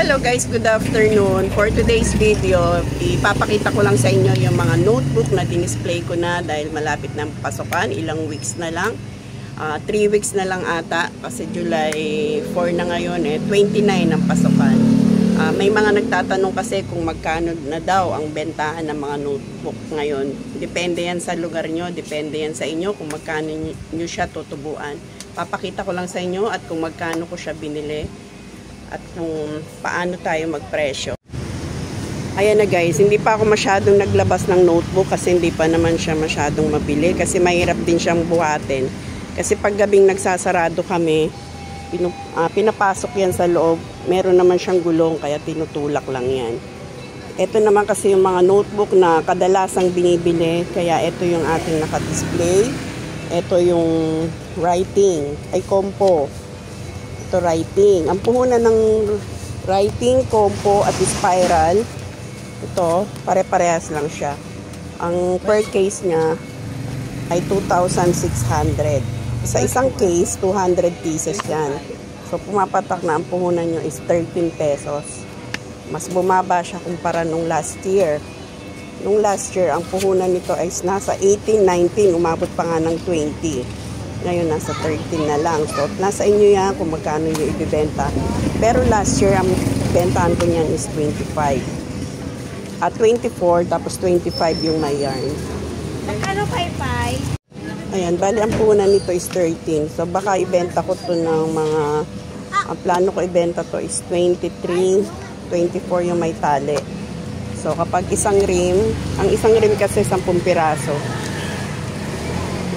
Hello guys, good afternoon. For today's video, ipapakita ko lang sa inyo yung mga notebook na dinisplay ko na dahil malapit ng pasukan. Ilang weeks na lang. 3 weeks na lang ata kasi July 4 na ngayon 29 ang pasukan. May mga nagtatanong kasi kung magkano na daw ang bentahan ng mga notebook ngayon. Depende yan sa lugar nyo, depende yan sa inyo kung magkano nyo siya tutubuan. Papakita ko lang sa inyo at kung magkano ko siya binili at kung paano tayo magpresyo. Ayan na guys, hindi pa ako masyadong naglabas ng notebook kasi hindi pa naman siya masyadong mabili kasi mahirap din siyang buhatin. Kasi pag gabing nagsasarado kami, pinapasok yan sa loob. Meron naman siyang gulong kaya tinutulak lang yan. Ito naman kasi yung mga notebook na kadalasang binibili, kaya ito yung ating naka-display. Ito yung writing, ay compo. Ito writing. Ang puhunan ng writing, compo at spiral, ito, pare-parehas lang siya. Ang per case niya ay 2,600. Sa isang case, 200 pieces yan. So, pumapatak na ang puhunan nyo is 13 pesos. Mas bumaba siya kumpara nung last year. Nung last year, ang puhunan nito ay nasa 18, 19, umabot pa nga ng 20. Ngayon, nasa 13 na lang. So, nasa inyo yan kung magkano yung ibibenta. Pero last year, ang bentahan ko niyan is 25. At 24, tapos 25 yung may yarn. Magkano pay? Ayan, bali ang puhunan nito is 13. So, baka ibenta ko to ng mga... Ang plano ko ibenta to is 23, 24 yung may tali. So, kapag isang rim, ang isang rim kasi 10 piraso.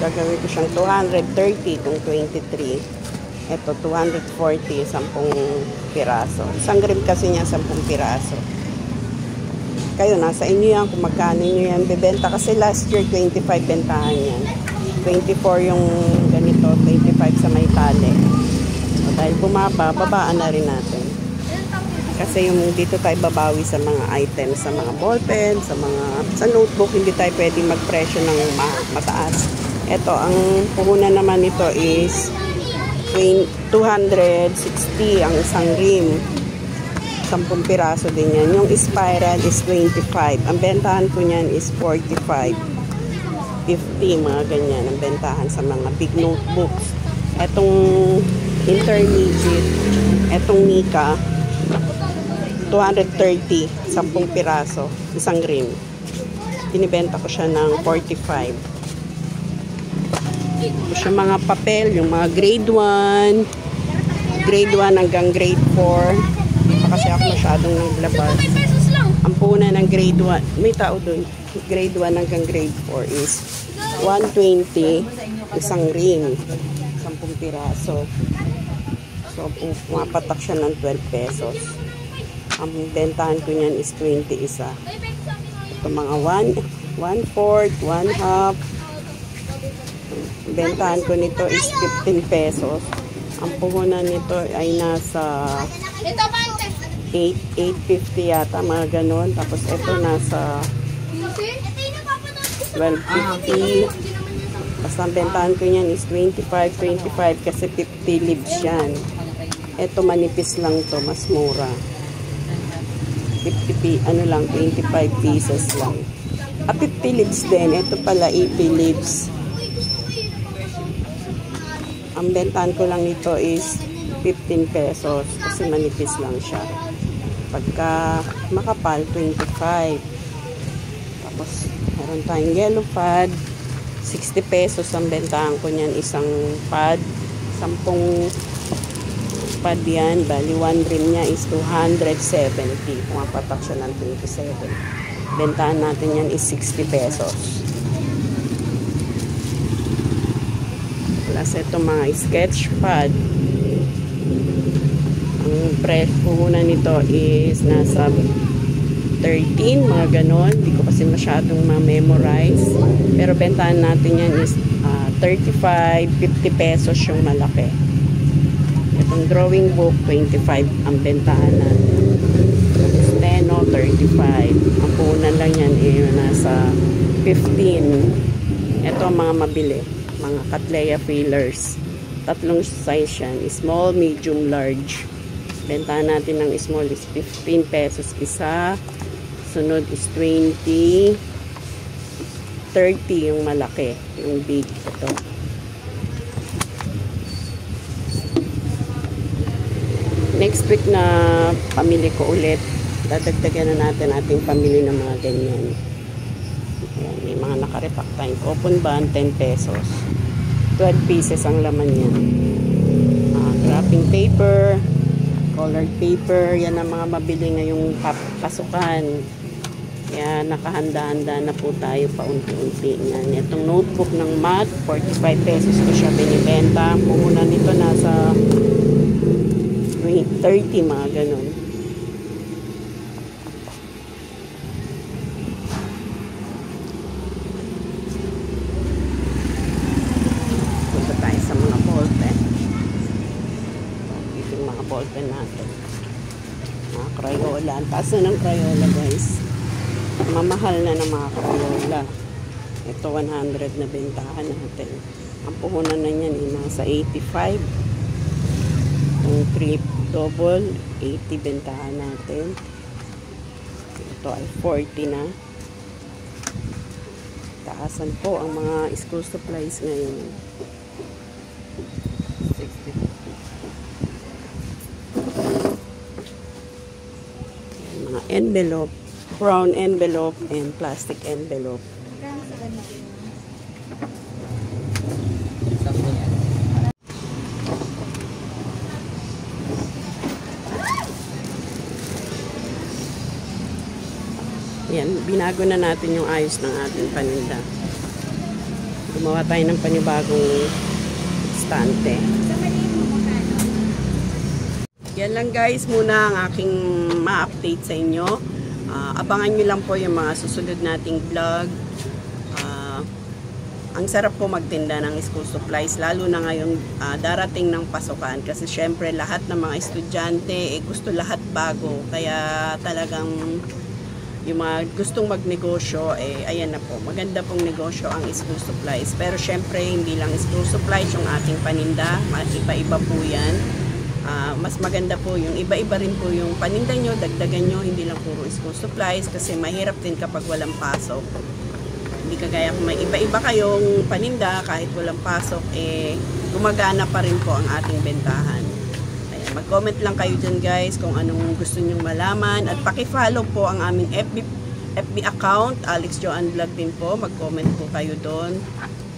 Gagawin ko siyang 230 kung 23. Ito, 240, 10 piraso. Isang rim kasi niya, 10 piraso. Kayo, nasa inyo yan kung magkano nyo yan bibenta. Kasi last year, 25 bentahan yan. 24 yung ganito, 25 sa may tali. So, dahil bumaba, babaan na rin natin. Kasi yung dito tayo babawi sa mga items, sa mga ballpen, sa notebook, hindi tayo pwedeng magpresyo ng mataas. Ito, ang puhunan naman nito is 260 ang isang rim. 10 piraso din yan. Yung spiral is 25. Ang bentahan ko niyan is 45. 50, mga ganyan. Ang bentahan sa mga big notebooks. Etong intermediate, etong Nika, 230, 10 piraso, isang rim. Binibenta ko siya ng 45. Ito siya mga papel, yung mga grade 1, grade 1 hanggang grade 4. Hindi pa kasi ako masyadong naglabas. Ang puhunan ng grade 1, may tao dun, grade 1 hanggang grade 4 is 120, isang rim, 10 piraso. So, pumapatak siya ng 12 pesos. Ang bentahan ko niyan is 20 isa. Ito mga 1/4, 1/2. Bentahan ko nito is 15 pesos. Ang puhunan nito ay nasa 850 yata, mga ganon. Tapos ito nasa 1250. Basta ang bentahan ko niyan is 25 kasi 50 libs yan. Ito manipis lang to, mas mura. 25 pieces lang. 50 libs din. Ito pala 80 libs. Ang bentahan ko lang nito is 15 pesos kasi manipis lang siya. Pagka makapal, 25. Tapos, meron tayong yellow pad. 60 pesos ang bentahan ko niyan. Isang pad. 10 pad yan. Bali, 1 rim niya is 270. Pumapatak siya ng 27. Bentahan natin yan is 60 pesos. Plus, ito mga sketch pad. Ang puhunan nito is nasa 13, mga ganon. Hindi ko kasi masyadong ma-memorize. Pero bentahan natin yan is 35, 50 pesos yung malaki. Itong drawing book, 25 ang bentahan natin. Steno, 35. Ang puhunan lang yan nasa 15. Ito ang mga mabili. Mga Cattleya fillers. Tatlong size yan. Small, medium, large. Bentahan natin ng small is 15 pesos isa. Sunod is 20. 30 yung malaki. Yung big. Ito. Next week na pamili ko ulit. Dadagdagan na natin ating pamili ng mga ganyan. Ayan, may mga nakarepack tayong coupon band, 10 pesos. 12 pieces ang laman yan. Wrapping paper, colored paper, yan ang mga mabili ngayong pasukan. Kaya nakahanda-handa na po tayo paunti-unti. Yan. Itong notebook ng math, 45 pesos ko siya binibenta. Puhunan nito nasa 30, mga ganun. Punta tayo sa mga ballpen. Ito yung mga ballpen natin. Mga Crayola. Ang taas na ng Crayola, guys. Mamahal na ng mga Crayola. Ito 100 na bentahan natin. Ang puhunan na yan nasa 85. Yung trip double 80 bentahan natin. Ito ay 40 na. Taasan po ang mga school supplies ngayon. 60. Mga envelope, brown envelope and plastic envelope. Yan, binago na natin yung ayos ng ating paninda. Gumawa tayo ng panibagong stante. Yan lang guys, muna ang aking ma-update sa inyo. Abangan nyo lang po yung mga susunod nating vlog. Ang sarap po magtinda ng school supplies, lalo na ngayon darating ng pasukan. Kasi syempre lahat ng mga estudyante, gusto lahat bago. Kaya talagang yung mga gustong magnegosyo, ayan na po, maganda pong negosyo ang school supplies. Pero syempre, hindi lang school supplies yung ating paninda, iba-iba po yan. Mas maganda po yung iba-iba rin po yung paninda nyo, dagdagan nyo, hindi lang puro school supplies, kasi mahirap din kapag walang pasok. Hindi kagaya kung may iba-iba kayong paninda, kahit walang pasok, gumagana pa rin po ang ating bentahan. Mag-comment lang kayo dyan guys kung anong gusto nyong malaman at paki-follow po ang aming FB account, Alex Joanne Vlog din po. Mag-comment po kayo doon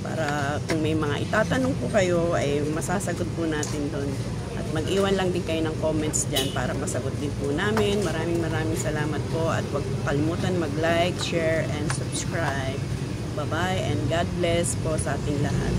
para kung may mga itatanong po kayo ay masasagot po natin doon. At mag-iwan lang din kayo ng comments dyan para masagot din po namin. Maraming salamat po at huwag kalimutan mag-like, share, and subscribe. Bye-bye and God bless po sa ating lahat.